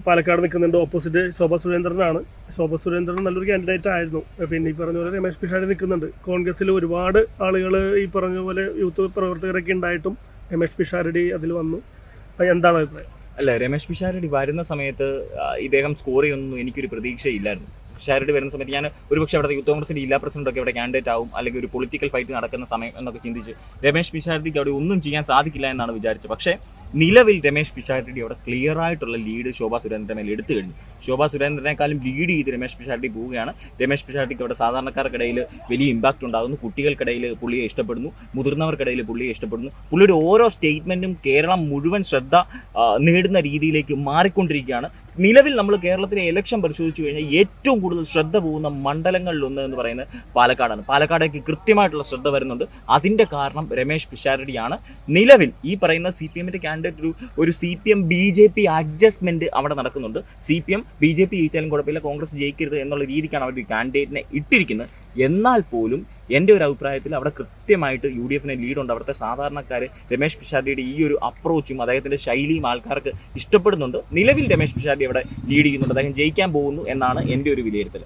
പാലക്കാട് നിൽക്കുന്നുണ്ട്. ഓപ്പോസിറ്റ് ശോഭ സുരേന്ദ്രനാണ്. ശോഭ സുരേന്ദ്രൻ നല്ലൊരു കാൻഡിഡേറ്റ് ആയിരുന്നു. പിന്നെ ഈ പറഞ്ഞ പോലെ രമേശ് പിഷാരടി നിൽക്കുന്നുണ്ട്. കോൺഗ്രസ്സിൽ ഒരുപാട് ആളുകൾ ഈ പറഞ്ഞ പോലെ യൂത്ത് പ്രവർത്തകരൊക്കെ ഉണ്ടായിട്ടും രമേശ് പിഷാരടി അതിൽ വന്നു. എന്താണ് അഭിപ്രായം? അല്ല, രമേശ് പിഷാരടി വരുന്ന സമയത്ത് ഇദ്ദേഹം സ്കോർ ചെയ്യുന്നൊന്നും എനിക്കൊരു പ്രതീക്ഷയില്ലായിരുന്നു. പിഷാരടി വരുന്ന സമയത്ത് ഞാൻ ഒരുപക്ഷെ അവിടെ യൂത്ത് കോൺഗ്രസിൻ്റെ ജില്ലാ പ്രസിഡന്റൊക്കെ ഇവിടെ കാൻഡിഡേറ്റ് ആവും, അല്ലെങ്കിൽ ഒരു പൊളിറ്റിക്കൽ ഫൈറ്റ് നടക്കുന്ന സമയം എന്നൊക്കെ ചിന്തിച്ച് രമേശ് പിഷാരടിക്ക് അവിടെ ഒന്നും ചെയ്യാൻ സാധിക്കില്ല എന്നാണ് വിചാരിച്ചത്. പക്ഷേ നിലവിൽ രമേശ് പിഷാരടി അവിടെ ക്ലിയർ ആയിട്ടുള്ള ലീഡ് ശോഭാ സുരേന്ദ്രൻ്റെ മേലെ എടുത്തു കഴിഞ്ഞു. ശോഭാ സുരേന്ദ്രനേക്കാളും ലീഡ് ചെയ്ത് രമേശ് പിഷാരടി പോവുകയാണ്. രമേശ് പിഷാരടിക്ക് അവിടെ സാധാരണക്കാർക്കിടയിൽ വലിയ ഇമ്പാക്റ്റ് ഉണ്ടാകുന്നു. കുട്ടികൾക്കിടയിൽ പുള്ളിയെ ഇഷ്ടപ്പെടുന്നു, മുതിർന്നവർക്കിടയിൽ പുള്ളിയെ ഇഷ്ടപ്പെടുന്നു. പുള്ളിയുടെ ഓരോ സ്റ്റേറ്റ്മെൻറ്റും കേരളം മുഴുവൻ ശ്രദ്ധ നേടുന്ന രീതിയിലേക്ക് മാറിക്കൊണ്ടിരിക്കുകയാണ്. നിലവിൽ നമ്മൾ കേരളത്തിലെ ഇലക്ഷൻ പരിശോധിച്ചു കഴിഞ്ഞാൽ ഏറ്റവും കൂടുതൽ ശ്രദ്ധ പോകുന്ന മണ്ഡലങ്ങളിലൊന്ന് എന്ന് പറയുന്നത് പാലക്കാടാണ്. പാലക്കാടേക്ക് കൃത്യമായിട്ടുള്ള ശ്രദ്ധ വരുന്നുണ്ട്. അതിൻ്റെ കാരണം രമേശ് പിഷാരടിയാണ്. നിലവിൽ ഈ പറയുന്ന CPM-ൻ്റെ കാൻഡിഡേറ്റ് ഒരു CPM BJP അഡ്ജസ്റ്റ്മെൻറ്റ് അവിടെ നടക്കുന്നുണ്ട്. CPM BJP ജയിച്ചാലും കുഴപ്പമില്ല, കോൺഗ്രസ് ജയിക്കരുത് എന്നുള്ള രീതിക്കാണ് അവർ കാൻഡിഡേറ്റിനെ ഇട്ടിരിക്കുന്നത്. എന്നാൽ പോലും എൻ്റെ ഒരു അഭിപ്രായത്തിൽ അവിടെ കൃത്യമായിട്ട് UDF-ന് ലീഡുണ്ട്. അവിടുത്തെ സാധാരണക്കാർ രമേശ് പിഷാരടിയുടെ ഈ ഒരു അപ്രോച്ചും അദ്ദേഹത്തിൻ്റെ ശൈലിയും ആൾക്കാർക്ക് ഇഷ്ടപ്പെടുന്നുണ്ട്. നിലവിൽ രമേശ് പിഷാരടി അവിടെ ലീഡ് ചെയ്യുന്നുണ്ട്. അദ്ദേഹം ജയിക്കാൻ പോകുന്നു എന്നാണ് എൻ്റെ ഒരു വിലയിരുത്തൽ.